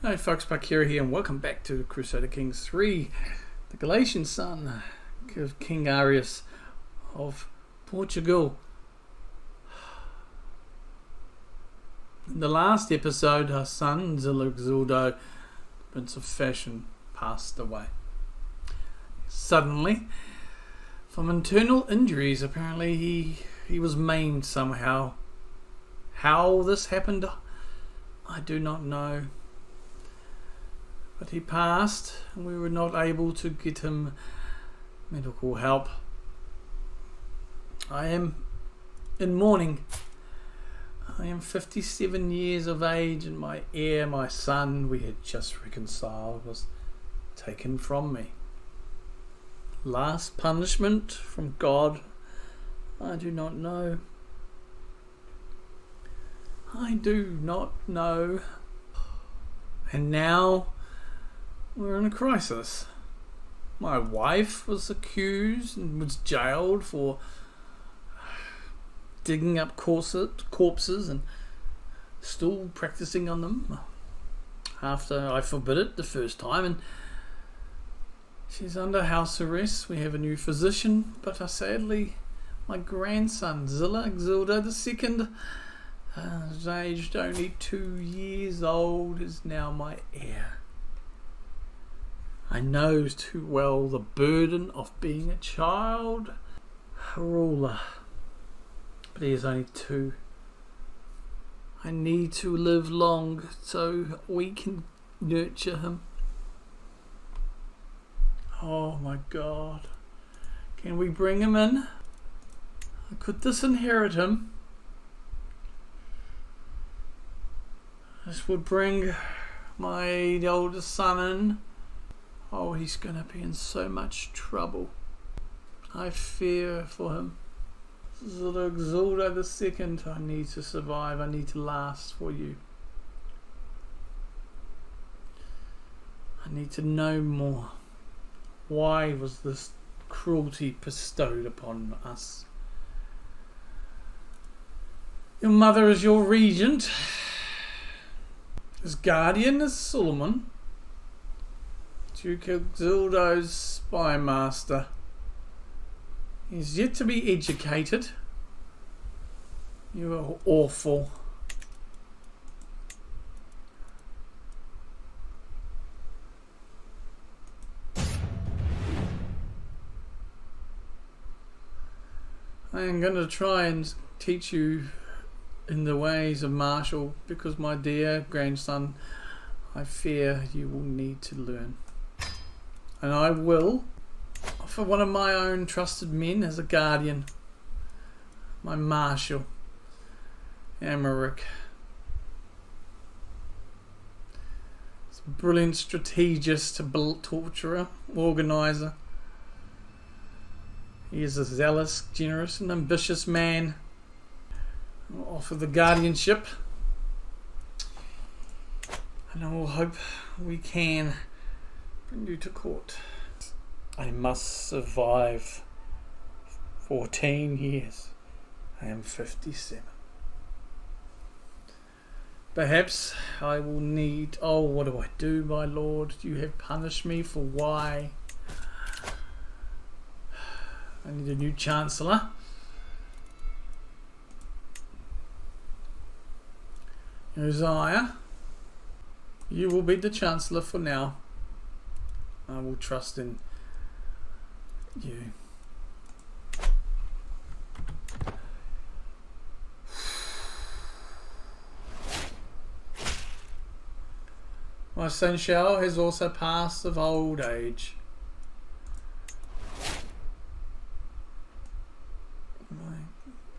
Hey folks, Bakira here and welcome back to Crusader Kings 3, the Galician Son of King Arias of Portugal. In the last episode, her son, Zillo, Prince of Fashion, passed away. Suddenly, from internal injuries, apparently he was maimed somehow. How this happened, I do not know. But he passed and we were not able to get him medical help. I am in mourning. I am 57 years of age and my heir, my son, we had just reconciled, was taken from me. Last punishment from God, I do not know. I do not know. And now we're in a crisis. My wife was accused and was jailed for digging up corpses and still practicing on them after I forbid it the first time, and she's under house arrest. We have a new physician, but sadly my grandson Zilla II, who's aged only 2 years old, is now my heir. I know too well the burden of being a child ruler, but he is only 2. I need to live long so we can nurture him. Oh my God, can we bring him in? I could disinherit him. This would bring my oldest son in. Oh, he's going to be in so much trouble. I fear for him. Zillo II, I need to survive. I need to last for you. I need to know more. Why was this cruelty bestowed upon us? Your mother is your regent. His guardian is Solomon, Duke Zildo's spy master. He's yet to be educated. You are awful. I am going to try and teach you in the ways of martial, because my dear grandson, I fear you will need to learn. And I will offer one of my own trusted men as a guardian, my marshal, Amaric. He's a brilliant strategist, a torturer, organizer. He is a zealous, generous and ambitious man. I'll offer the guardianship, and I will hope we can bring you to court. I must survive 14 years. I am 57. Perhaps I will need... Oh, what do I do, my lord? You have punished me for why? I need a new chancellor. Uzziah, you will be the chancellor for now. I will trust in you. My son Shao has also passed of old age.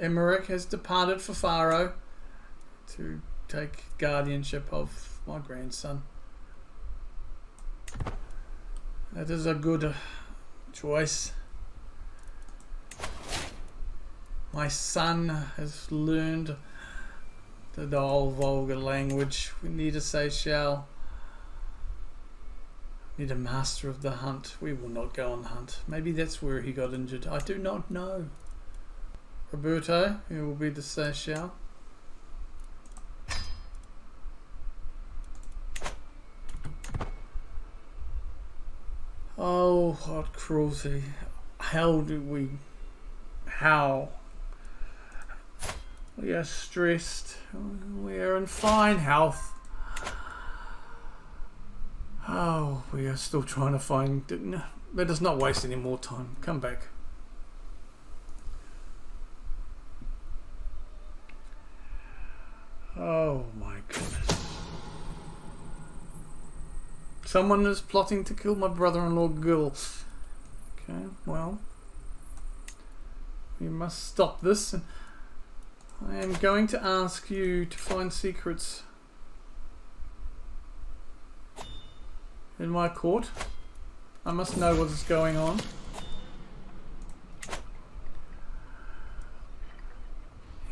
Emmerich has departed for Pharaoh to take guardianship of my grandson. That is a good choice. My son has learned the old vulgar language. We need a Seychelles. Need a master of the hunt. We will not go on the hunt. Maybe that's where he got injured. I do not know. Roberto, he will be the Seychelles. what cruelty. How? We are stressed. We are in fine health. Oh, we are still trying to find... No, let us not waste any more time. Come back. Oh my goodness. Someone is plotting to kill my brother-in-law Gil. Okay, well... we must stop this. And I am going to ask you to find secrets in my court. I must know what is going on.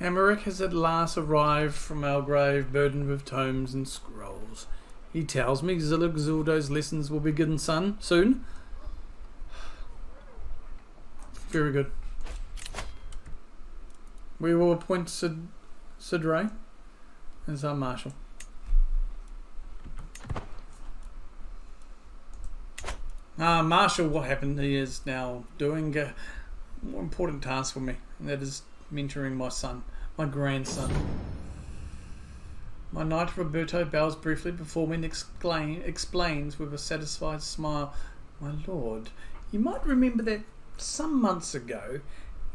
Emmerich has at last arrived from our grave, burdened with tomes and scrolls. He tells me Zilugzuldo's lessons will begin soon. Very good. We will appoint Sidray as our marshal. Marshal, what happened? He is now doing a more important task for me, and that is mentoring my son, my grandson. My knight Roberto bows briefly before me and explains with a satisfied smile, "My lord, you might remember that some months ago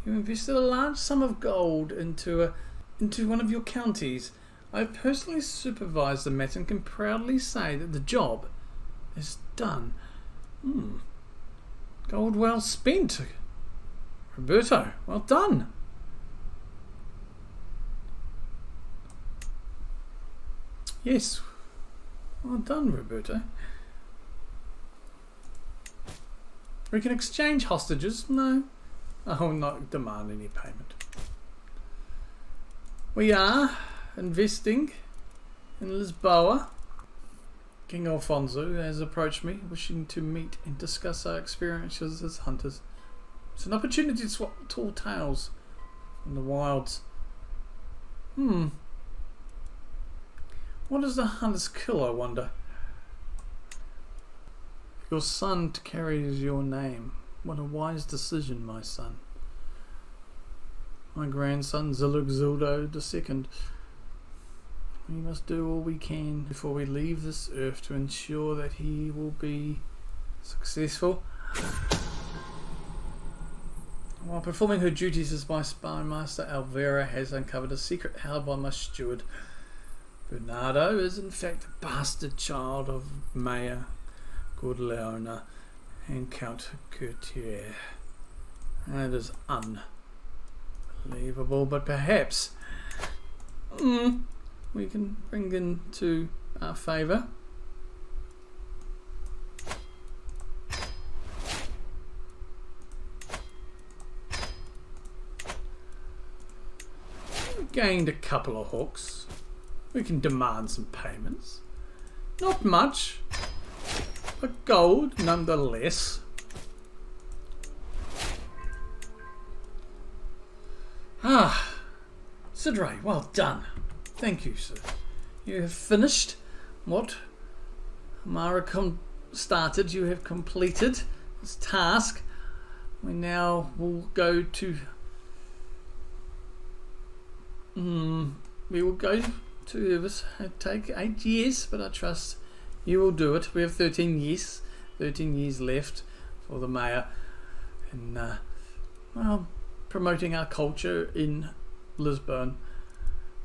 you invested a large sum of gold into one of your counties. I have personally supervised the matter and can proudly say that the job is done." Gold well spent. Roberto, well done. Yes, well done, Roberto. We can exchange hostages. No, I will not demand any payment. We are investing in Lisboa. King Alfonso has approached me, wishing to meet and discuss our experiences as hunters. It's an opportunity to swap tall tales from the wilds. What does the hunter's kill, I wonder? Your son carries your name. What a wise decision, my son. My grandson, Zilugzuldo II. We must do all we can before we leave this earth to ensure that he will be successful. While performing her duties as my spy master, Alvera has uncovered a secret held by my steward. Bernardo is in fact a bastard child of Mayor Gorleona and Count Courtiers. That is unbelievable, but perhaps we can bring into our favour gained a couple of hooks. We can demand some payments. Not much, but gold nonetheless. Sidray, well done. Thank you, sir. You have finished what Amara started. You have completed this task. We now will go to... we will go to this. It'll take 8 years, but I trust you will do it. We have 13 years. 13 years left for the mayor. And, well, promoting our culture in Lisbon.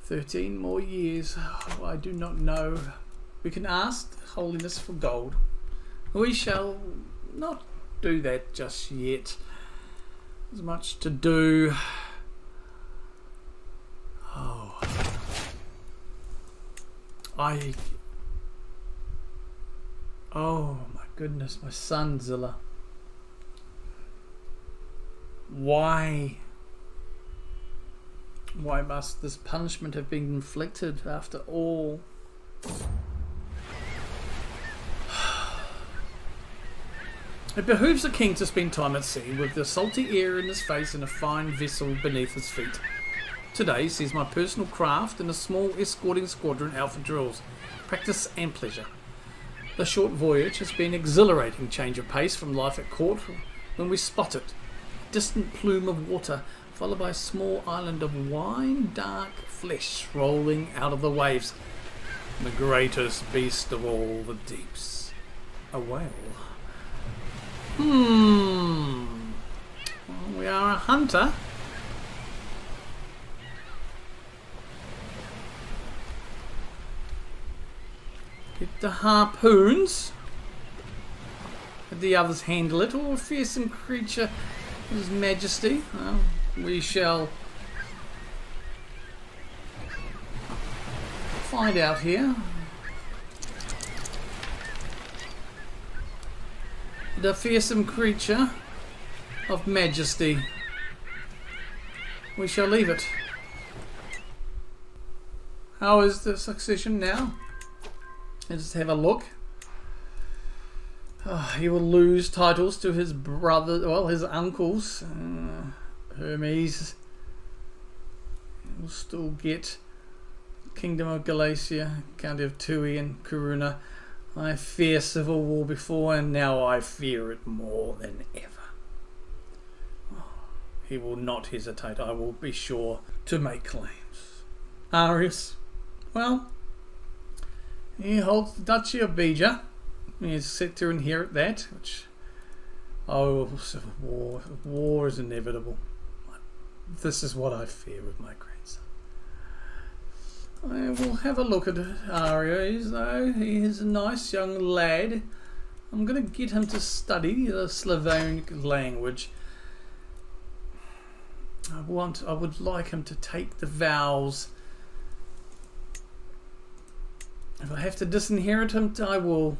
13 more years. Oh, I do not know. We can ask Holiness for gold. We shall not do that just yet. There's much to do. Oh. Oh my goodness, my son Zilla. Why must this punishment have been inflicted after all? It behooves a king to spend time at sea with the salty air in his face and a fine vessel beneath his feet. Today sees my personal craft and a small escorting squadron out for drills, practice and pleasure. The short voyage has been an exhilarating change of pace from life at court when we spotted a distant plume of water followed by a small island of wine-dark flesh rolling out of the waves. The greatest beast of all the deeps. A whale. Well, we are a hunter. Get the harpoons. Let the others handle it, or a fearsome creature, His Majesty. Well, we shall find out here. The fearsome creature of Majesty. We shall leave it. How is the succession now? Let's have a look. He will lose titles to his brother, well, his uncles. Hermes. He will still get Kingdom of Galicia, County of Tui and Corunna. I fear civil war before, and now I fear it more than ever. He will not hesitate. I will be sure to make claims. Arias, well, he holds the Duchy of Beja. He is set to inherit that, which, civil war. War is inevitable. This is what I fear with my grandson. I will have a look at Arias, though. He is a nice young lad. I'm going to get him to study the Slavonic language. I would like him to take the vows. If I have to disinherit him, I will.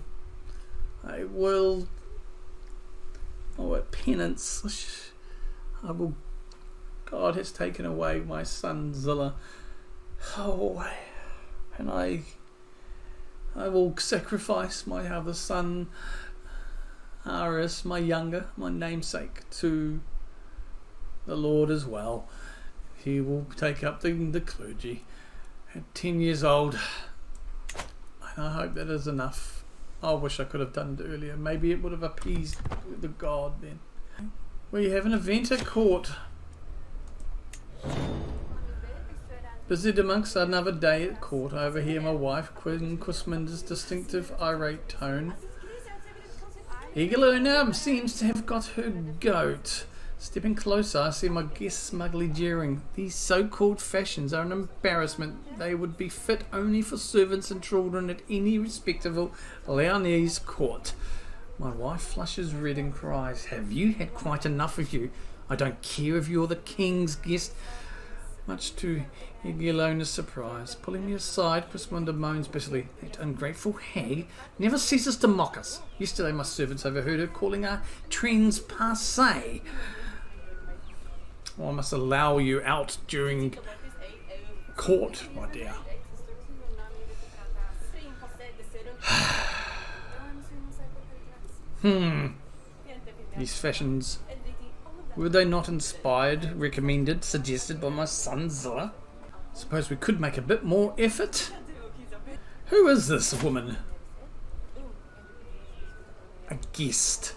Oh, at penance. I will. God has taken away my son Zilla. Oh, and I will sacrifice my other son, Arias, my namesake, to the Lord as well. He will take up the clergy at 10 years old. And I hope that is enough. I wish I could have done it earlier. Maybe it would have appeased the god then. We have an event at court. Busied amongst another day at court, I overhear my wife, Queen Quisminda's distinctive irate tone. Eagalona seems to have got her goat. Stepping closer, I see my guests smugly jeering. These so-called fashions are an embarrassment. They would be fit only for servants and children at any respectable Leonese court. My wife flushes red and cries, "Have you had quite enough of you? I don't care if you're the king's guest." Much to Egilona's surprise, pulling me aside, Quisminda moans bitterly. That ungrateful hag never ceases to mock us. Yesterday my servants overheard her calling our trends passé. Well, I must allow you out during court, my dear. These fashions, were they not inspired, recommended, suggested by my son Zilla? Suppose we could make a bit more effort. Who is this woman? A guest.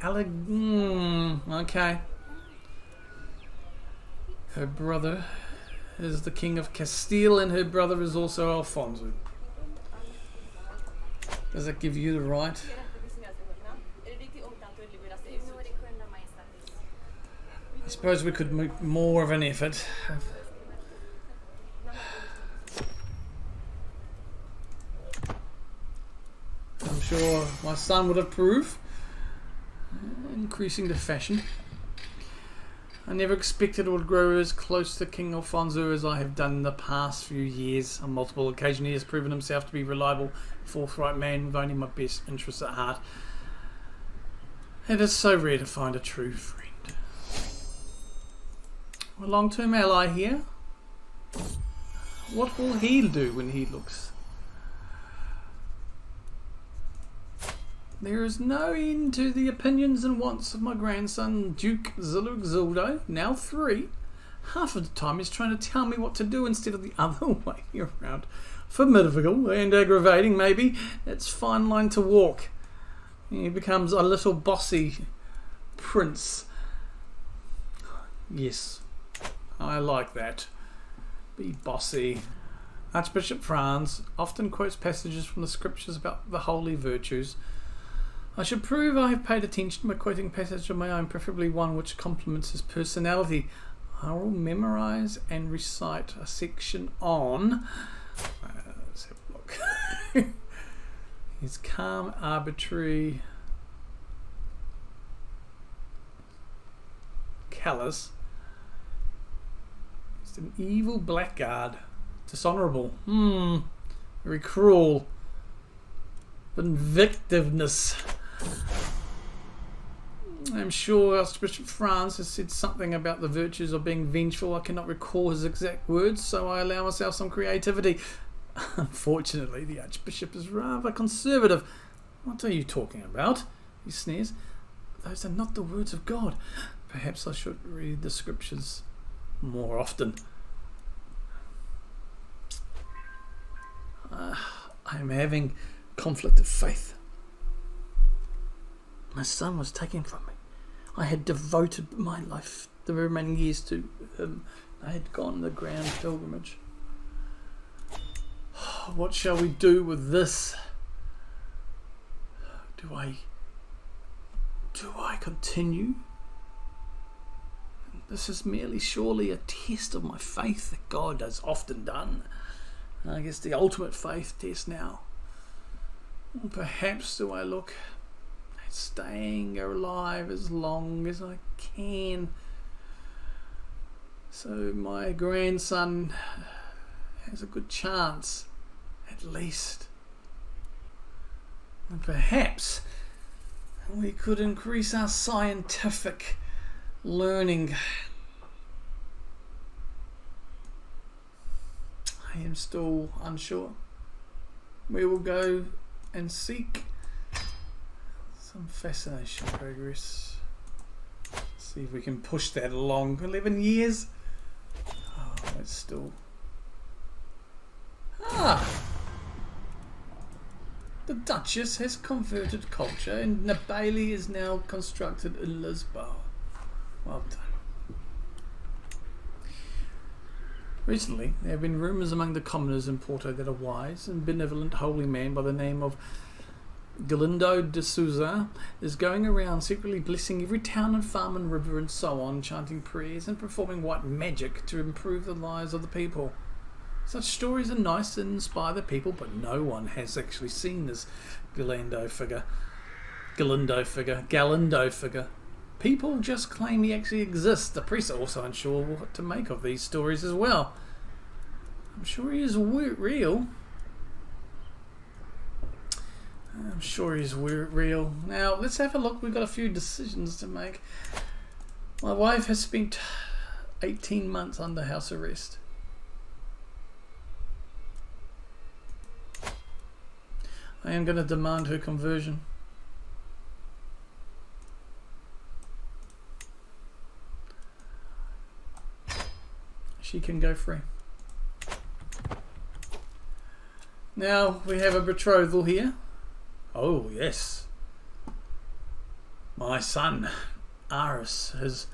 Okay. Her brother is the King of Castile, and her brother is also Alfonso. Does that give you the right? I suppose we could make more of an effort. I'm sure my son would approve. Increasing the fashion. I never expected it would grow as close to King Alfonso as I have done in the past few years. On multiple occasions he has proven himself to be a reliable, forthright man with only my best interests at heart. It is so rare to find a true friend. A long-term ally here. What will he do when he looks? There is no end to the opinions and wants of my grandson, Duke Zilugzildo, now 3, half of the time he's trying to tell me what to do instead of the other way around. Formidable and aggravating, maybe. It's a fine line to walk. He becomes a little bossy prince. Yes, I like that. Be bossy. Archbishop Franz often quotes passages from the scriptures about the holy virtues. I should prove I have paid attention by quoting a passage of my own, preferably one which complements his personality. I will memorize and recite a section on... let's have a look. He's calm, arbitrary, callous. He's an evil blackguard. Dishonourable. Very cruel. Vindictiveness. I'm sure Archbishop Franz has said something about the virtues of being vengeful. I cannot recall his exact words, so I allow myself some creativity. Unfortunately, the Archbishop is rather conservative. What are you talking about? He sneers. Those are not the words of God. Perhaps I should read the scriptures more often. I am having conflict of faith. My son was taken from me. I had devoted my life, the remaining years, to him. I had gone the grand pilgrimage. What shall we do with this? Do I continue? This is merely surely a test of my faith that God has often done. I guess the ultimate faith test now. Or perhaps do I look at staying alive as long as I can, so my grandson has a good chance, at least. And perhaps we could increase our scientific learning. I am still unsure. We will go and seek some fascination progress. See if we can push that along. 11 years? Oh, it's still... The Duchess has converted culture and Nabali is now constructed in Lisboa. Well done. Recently, there have been rumours among the commoners in Porto that a wise and benevolent holy man by the name of Galindo de Souza is going around secretly blessing every town and farm and river and so on, chanting prayers and performing white magic to improve the lives of the people. Such stories are nice and inspire the people, but no one has actually seen this Galindo figure. People just claim he actually exists. The press are also unsure what to make of these stories as well. I'm sure he is real. Now, let's have a look. We've got a few decisions to make. My wife has spent 18 months under house arrest. I am going to demand her conversion. She can go free. Now we have a betrothal here. Oh yes. My son, Arias, his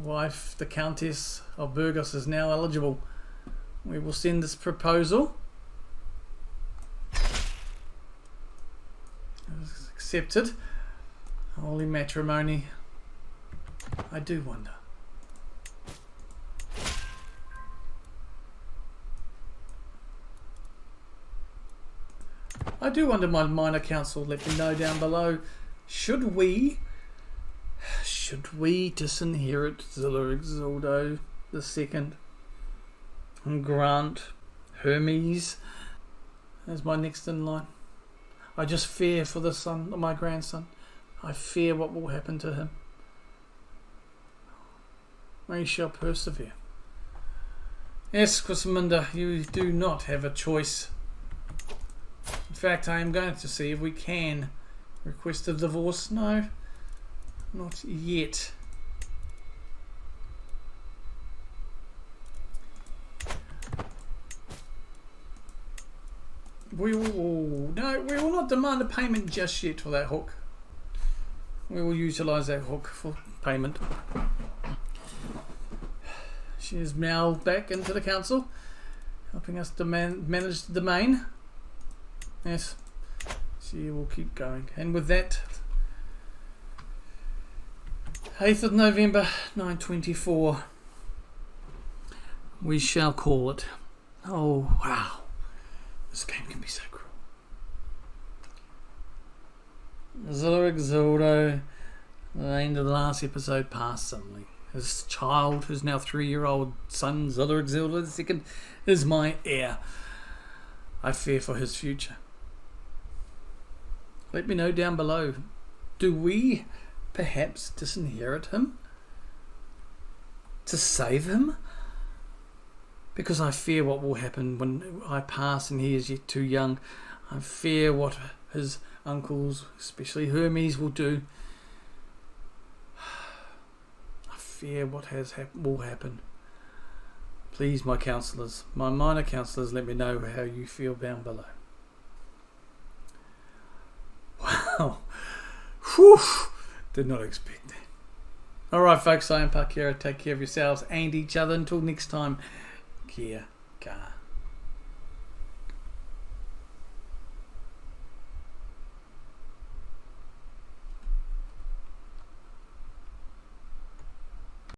wife, the Countess of Burgos, is now eligible. We will send this proposal. It was accepted. Holy matrimony. I do wonder. My minor council, let me know down below. Should we disinherit Zilla Exildo II and grant Hermes as my next in line? I just fear for the son of my grandson. I fear what will happen to him. He shall persevere. Yes, Quasminda, you do not have a choice. In fact, I am going to see if we can request a divorce. No, not yet. We will not demand a payment just yet for that hook. We will utilise that hook for payment. She is now back into the council, helping us to manage the domain. Yes, she will keep going. And with that, 8th of November 924, we shall call it. Oh wow, this game can be so cruel. Zilaric Zildo, the end of the last episode, passed suddenly. His child, his now 3-year-old son, Zilaric Zildo II, is my heir. I fear for his future. Let me know down below. Do we perhaps disinherit him? To save him? Because I fear what will happen when I pass and he is yet too young. I fear what his uncles, especially Hermes, will do. I fear what will happen. Please, my counsellors, my minor counsellors, let me know how you feel down below. Wow. Whew. Did not expect that. Alright folks, I am Pakera. Take care of yourselves and each other. Until next time, kia kaha.